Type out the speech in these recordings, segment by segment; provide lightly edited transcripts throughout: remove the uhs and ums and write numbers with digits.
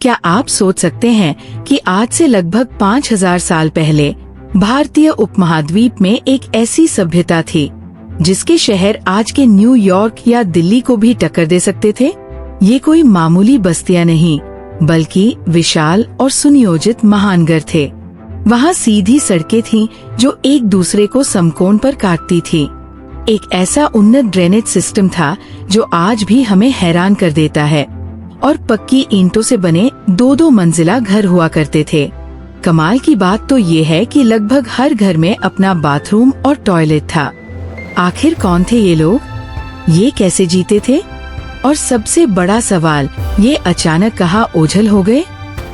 क्या आप सोच सकते हैं कि आज से लगभग 5000 साल पहले भारतीय उपमहाद्वीप में एक ऐसी सभ्यता थी जिसके शहर आज के न्यूयॉर्क या दिल्ली को भी टक्कर दे सकते थे? ये कोई मामूली बस्तियां नहीं, बल्कि विशाल और सुनियोजित महानगर थे। वहाँ सीधी सड़कें थीं जो एक दूसरे को समकोण पर काटती थी। एक ऐसा उन्नत ड्रेनेज सिस्टम था जो आज भी हमें हैरान कर देता है, और पक्की ईंटों से बने 2-2 मंजिला घर हुआ करते थे। कमाल की बात तो ये है कि लगभग हर घर में अपना बाथरूम और टॉयलेट था। आखिर कौन थे ये लोग? ये कैसे जीते थे? और सबसे बड़ा सवाल, ये अचानक कहाँ ओझल हो गए?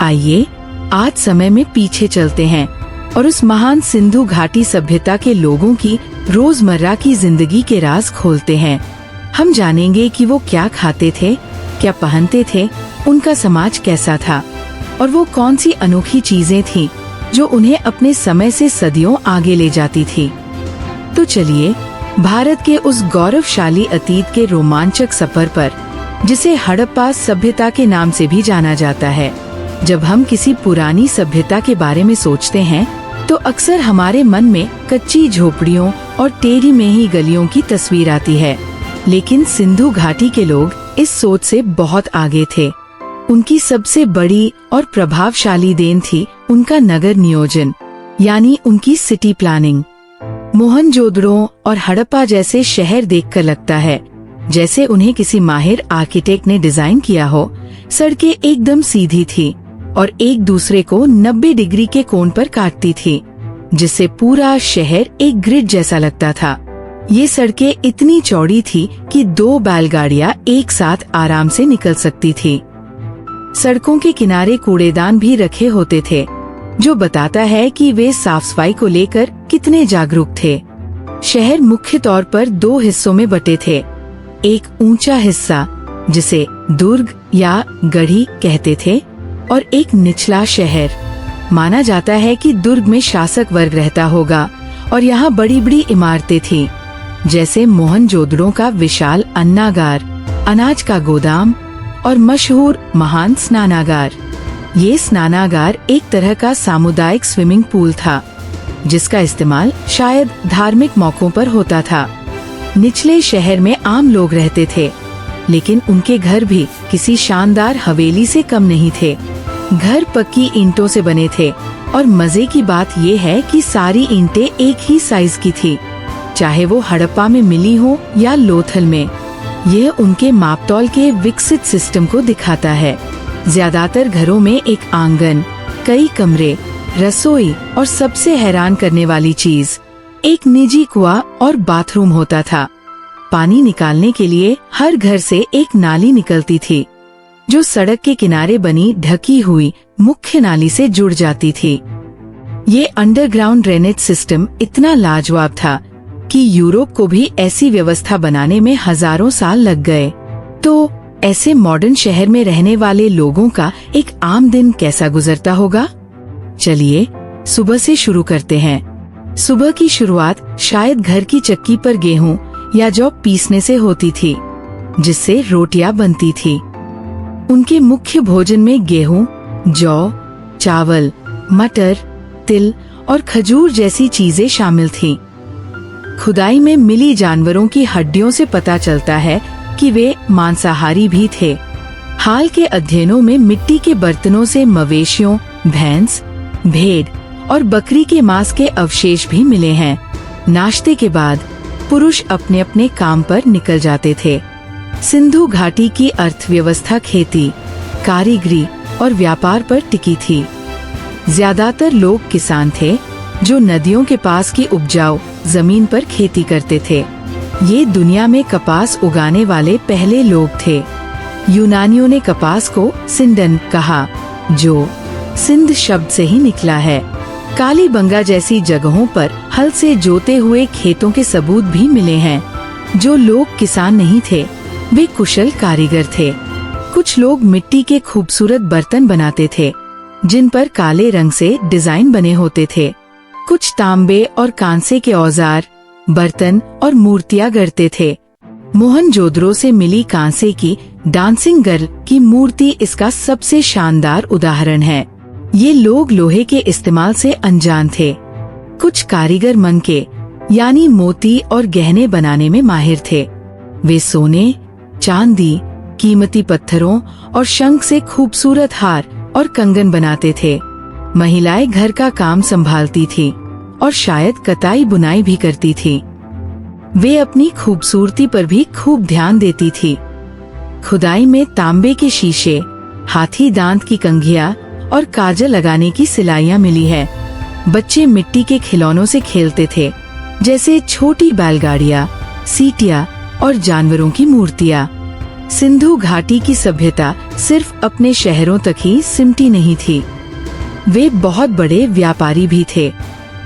आइए आज समय में पीछे चलते हैं और उस महान सिंधु घाटी सभ्यता के लोगों की रोजमर्रा की जिंदगी के राज खोलते हैं। हम जानेंगे कि वो क्या खाते थे, क्या पहनते थे, उनका समाज कैसा था और वो कौन सी अनोखी चीजें थीं जो उन्हें अपने समय से सदियों आगे ले जाती थी। तो चलिए भारत के उस गौरवशाली अतीत के रोमांचक सफर पर, जिसे हड़प्पा सभ्यता के नाम से भी जाना जाता है। जब हम किसी पुरानी सभ्यता के बारे में सोचते हैं तो अक्सर हमारे मन में कच्ची झोपड़ियों और टेढ़ी मेढ़ी गलियों की तस्वीर आती है, लेकिन सिंधु घाटी के लोग इस सोच से बहुत आगे थे। उनकी सबसे बड़ी और प्रभावशाली देन थी उनका नगर नियोजन, यानी उनकी सिटी प्लानिंग। मोहनजोदड़ो और हड़प्पा जैसे शहर देखकर लगता है जैसे उन्हें किसी माहिर आर्किटेक्ट ने डिजाइन किया हो। सड़कें एकदम सीधी थी और एक दूसरे को 90 डिग्री के कोण पर काटती थी, जिससे पूरा शहर एक ग्रिड जैसा लगता था। ये सड़कें इतनी चौड़ी थी कि 2 बैलगाड़ियां एक साथ आराम से निकल सकती थी। सड़कों के किनारे कूड़ेदान भी रखे होते थे, जो बताता है कि वे साफ सफाई को लेकर कितने जागरूक थे। शहर मुख्य तौर पर 2 हिस्सों में बटे थे। एक ऊंचा हिस्सा जिसे दुर्ग या गढ़ी कहते थे, और एक निचला शहर। माना जाता है कि दुर्ग में शासक वर्ग रहता होगा और यहाँ बड़ी बड़ी इमारतें थीं, जैसे मोहनजोदड़ो का विशाल अन्नागार, अनाज का गोदाम और मशहूर महान स्नानागार। ये स्नानागार एक तरह का सामुदायिक स्विमिंग पूल था, जिसका इस्तेमाल शायद धार्मिक मौकों पर होता था। निचले शहर में आम लोग रहते थे, लेकिन उनके घर भी किसी शानदार हवेली से कम नहीं थे। घर पक्की ईंटों से बने थे और मजे की बात ये है कि सारी ईंटें एक ही साइज की थी, चाहे वो हड़प्पा में मिली हो या लोथल में। यह उनके मापतौल के विकसित सिस्टम को दिखाता है। ज्यादातर घरों में एक आंगन, कई कमरे, रसोई और सबसे हैरान करने वाली चीज, एक निजी कुआं और बाथरूम होता था। पानी निकालने के लिए हर घर से एक नाली निकलती थी, जो सड़क के किनारे बनी ढकी हुई मुख्य नाली से जुड़ जाती थी। ये अंडरग्राउंड ड्रेनेज सिस्टम इतना लाजवाब था कि यूरोप को भी ऐसी व्यवस्था बनाने में हजारों साल लग गए। तो ऐसे मॉडर्न शहर में रहने वाले लोगों का एक आम दिन कैसा गुजरता होगा? चलिए सुबह से शुरू करते हैं। सुबह की शुरुआत शायद घर की चक्की पर गेहूं या जौ पीसने से होती थी, जिससे रोटियां बनती थी। उनके मुख्य भोजन में गेहूं, जौ, चावल, मटर, तिल और खजूर जैसी चीजें शामिल थीं। खुदाई में मिली जानवरों की हड्डियों से पता चलता है कि वे मांसाहारी भी थे। हाल के अध्ययनों में मिट्टी के बर्तनों से मवेशियों, भैंस, भेड़ और बकरी के मांस के अवशेष भी मिले हैं। नाश्ते के बाद पुरुष अपने अपने काम पर निकल जाते थे। सिंधु घाटी की अर्थव्यवस्था खेती, कारीगरी और व्यापार पर टिकी थी। ज्यादातर लोग किसान थे जो नदियों के पास की उपजाऊ जमीन पर खेती करते थे। ये दुनिया में कपास उगाने वाले पहले लोग थे। यूनानियों ने कपास को सिंडन कहा, जो सिंध शब्द से ही निकला है। कालीबंगा जैसी जगहों पर हल से जोते हुए खेतों के सबूत भी मिले हैं। जो लोग किसान नहीं थे, वे कुशल कारीगर थे। कुछ लोग मिट्टी के खूबसूरत बर्तन बनाते थे, जिन पर काले रंग से डिजाइन बने होते थे। कुछ तांबे और कांसे के औजार, बर्तन और मूर्तियां गढ़ते थे। मोहनजोदड़ो से मिली कांसे की डांसिंग गर्ल की मूर्ति इसका सबसे शानदार उदाहरण है। ये लोग लोहे के इस्तेमाल से अनजान थे। कुछ कारीगर मन के यानी मोती और गहने बनाने में माहिर थे। वे सोने, चांदी, कीमती पत्थरों और शंख से खूबसूरत हार और कंगन बनाते थे। महिलाएं घर का काम संभालती थी और शायद कताई बुनाई भी करती थी। वे अपनी खूबसूरती पर भी खूब ध्यान देती थी। खुदाई में तांबे के शीशे, हाथी दांत की कंघियां और काजल लगाने की सिलाइयां मिली है। बच्चे मिट्टी के खिलौनों से खेलते थे, जैसे छोटी बैलगाड़ियां, सीटियां और जानवरों की मूर्तियां। सिंधु घाटी की सभ्यता सिर्फ अपने शहरों तक ही सिमटी नहीं थी। वे बहुत बड़े व्यापारी भी थे।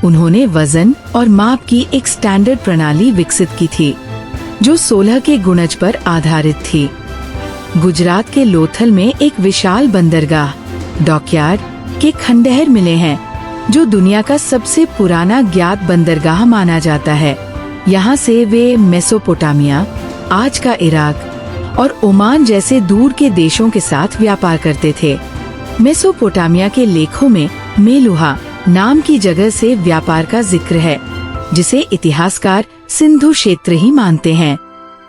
उन्होंने वजन और माप की एक स्टैंडर्ड प्रणाली विकसित की थी, जो 16 के गुणज पर आधारित थी। गुजरात के लोथल में एक विशाल बंदरगाह, डॉकयार्ड के खंडहर मिले हैं, जो दुनिया का सबसे पुराना ज्ञात बंदरगाह माना जाता है। यहाँ से वे मेसोपोटामिया, आज का इराक और ओमान जैसे दूर के देशों के साथ व्यापार करते थे। मेसोपोटामिया के लेखों में मेलुहा नाम की जगह से व्यापार का जिक्र है, जिसे इतिहासकार सिंधु क्षेत्र ही मानते हैं।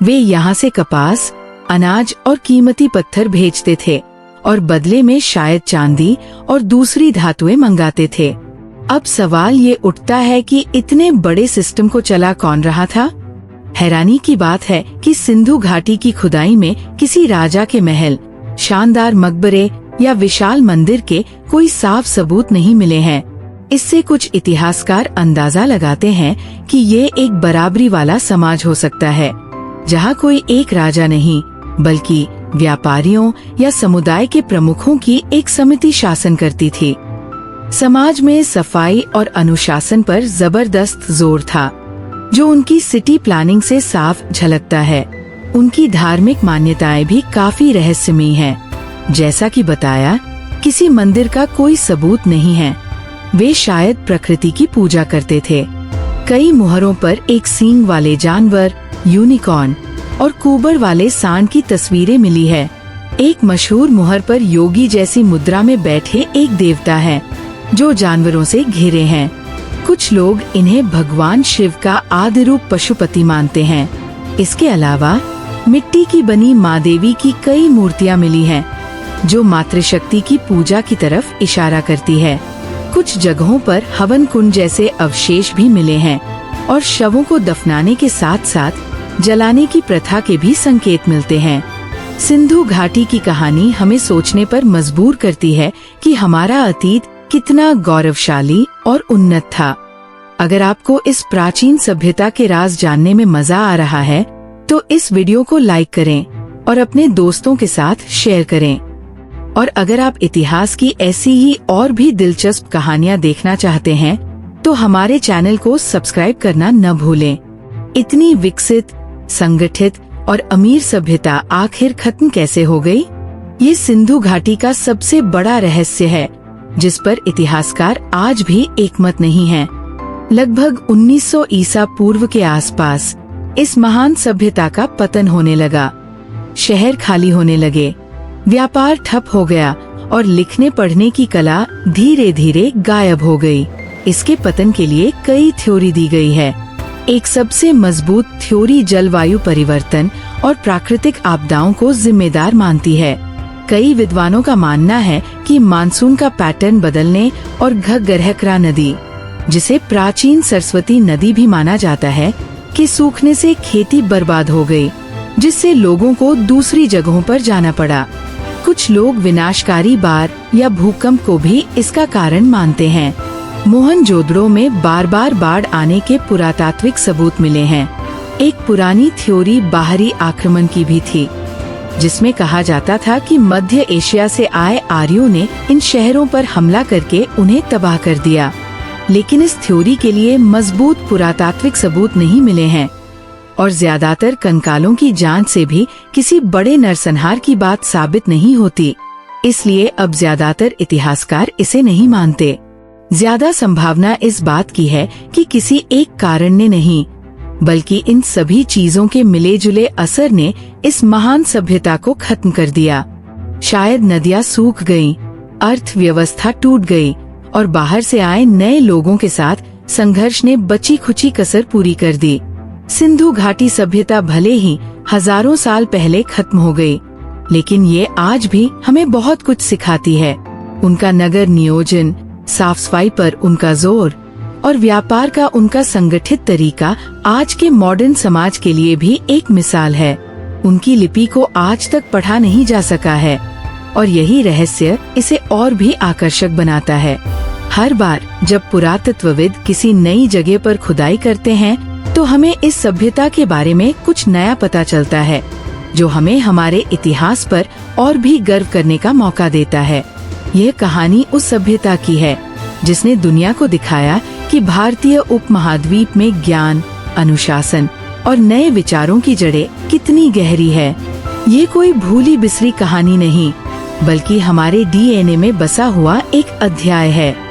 वे यहाँ से कपास, अनाज और कीमती पत्थर भेजते थे और बदले में शायद चांदी और दूसरी धातुएं मंगाते थे। अब सवाल ये उठता है कि इतने बड़े सिस्टम को चला कौन रहा था? हैरानी की बात है कि सिंधु घाटी की खुदाई में किसी राजा के महल, शानदार मकबरे या विशाल मंदिर के कोई साफ सबूत नहीं मिले हैं। इससे कुछ इतिहासकार अंदाजा लगाते हैं कि ये एक बराबरी वाला समाज हो सकता है, जहाँ कोई एक राजा नहीं बल्कि व्यापारियों या समुदाय के प्रमुखों की एक समिति शासन करती थी। समाज में सफाई और अनुशासन पर जबरदस्त जोर था, जो उनकी सिटी प्लानिंग से साफ झलकता है। उनकी धार्मिक मान्यताएं भी काफी रहस्यमयी हैं। जैसा कि बताया, किसी मंदिर का कोई सबूत नहीं है। वे शायद प्रकृति की पूजा करते थे। कई मुहरों पर एक सींग वाले जानवर, यूनिकॉर्न और कुबर वाले सांड की तस्वीरें मिली है। एक मशहूर मुहर पर योगी जैसी मुद्रा में बैठे एक देवता है, जो जानवरों से घिरे हैं। कुछ लोग इन्हें भगवान शिव का आदि रूप पशुपति मानते हैं। इसके अलावा मिट्टी की बनी माँ देवी की कई मूर्तियाँ मिली हैं, जो मातृशक्ति की पूजा की तरफ इशारा करती है। कुछ जगहों पर हवन कुंड जैसे अवशेष भी मिले हैं और शवों को दफनाने के साथ साथ जलाने की प्रथा के भी संकेत मिलते हैं। सिंधु घाटी की कहानी हमें सोचने पर मजबूर करती है कि हमारा अतीत कितना गौरवशाली और उन्नत था। अगर आपको इस प्राचीन सभ्यता के राज जानने में मजा आ रहा है, तो इस वीडियो को लाइक करें और अपने दोस्तों के साथ शेयर करें। और अगर आप इतिहास की ऐसी ही और भी दिलचस्प कहानियाँ देखना चाहते हैं, तो हमारे चैनल को सब्सक्राइब करना न भूलें। इतनी विकसित, संगठित और अमीर सभ्यता आखिर खत्म कैसे हो गई? ये सिंधु घाटी का सबसे बड़ा रहस्य है, जिस पर इतिहासकार आज भी एकमत नहीं हैं। लगभग 1900 ईसा पूर्व के आसपास इस महान सभ्यता का पतन होने लगा। शहर खाली होने लगे, व्यापार ठप हो गया और लिखने पढ़ने की कला धीरे धीरे गायब हो गई। इसके पतन के लिए कई थ्योरी दी गई है। एक सबसे मजबूत थ्योरी जलवायु परिवर्तन और प्राकृतिक आपदाओं को जिम्मेदार मानती है। कई विद्वानों का मानना है कि मानसून का पैटर्न बदलने और घग्गरहकरा नदी, जिसे प्राचीन सरस्वती नदी भी माना जाता है, कि सूखने से खेती बर्बाद हो गई, जिससे लोगों को दूसरी जगहों पर जाना पड़ा। कुछ लोग विनाशकारी बाढ़ या भूकंप को भी इसका कारण मानते हैं। मोहनजोदड़ो में बार बार बाढ़ आने के पुरातात्विक सबूत मिले हैं। एक पुरानी थ्योरी बाहरी आक्रमण की भी थी, जिसमें कहा जाता था कि मध्य एशिया से आए आर्यों ने इन शहरों पर हमला करके उन्हें तबाह कर दिया। लेकिन इस थ्योरी के लिए मजबूत पुरातात्विक सबूत नहीं मिले हैं और ज्यादातर कंकालों की जांच से भी किसी बड़े नरसंहार की बात साबित नहीं होती। इसलिए अब ज्यादातर इतिहासकार इसे नहीं मानते। ज्यादा संभावना इस बात की है कि किसी एक कारण ने नहीं, बल्कि इन सभी चीजों के मिले जुले असर ने इस महान सभ्यता को खत्म कर दिया। शायद नदियां सूख गईं, अर्थव्यवस्था टूट गई और बाहर से आए नए लोगों के साथ संघर्ष ने बची खुची कसर पूरी कर दी। सिंधु घाटी सभ्यता भले ही हजारों साल पहले खत्म हो गई, लेकिन ये आज भी हमें बहुत कुछ सिखाती है। उनका नगर नियोजन, साफ सफाई पर उनका जोर और व्यापार का उनका संगठित तरीका आज के मॉडर्न समाज के लिए भी एक मिसाल है। उनकी लिपि को आज तक पढ़ा नहीं जा सका है और यही रहस्य इसे और भी आकर्षक बनाता है। हर बार जब पुरातत्वविद किसी नई जगह पर खुदाई करते हैं तो हमें इस सभ्यता के बारे में कुछ नया पता चलता है, जो हमें हमारे इतिहास पर और भी गर्व करने का मौका देता है। यह कहानी उस सभ्यता की है जिसने दुनिया को दिखाया कि भारतीय उपमहाद्वीप में ज्ञान, अनुशासन और नए विचारों की जड़ें कितनी गहरी है। ये कोई भूली बिसरी कहानी नहीं, बल्कि हमारे DNA में बसा हुआ एक अध्याय है।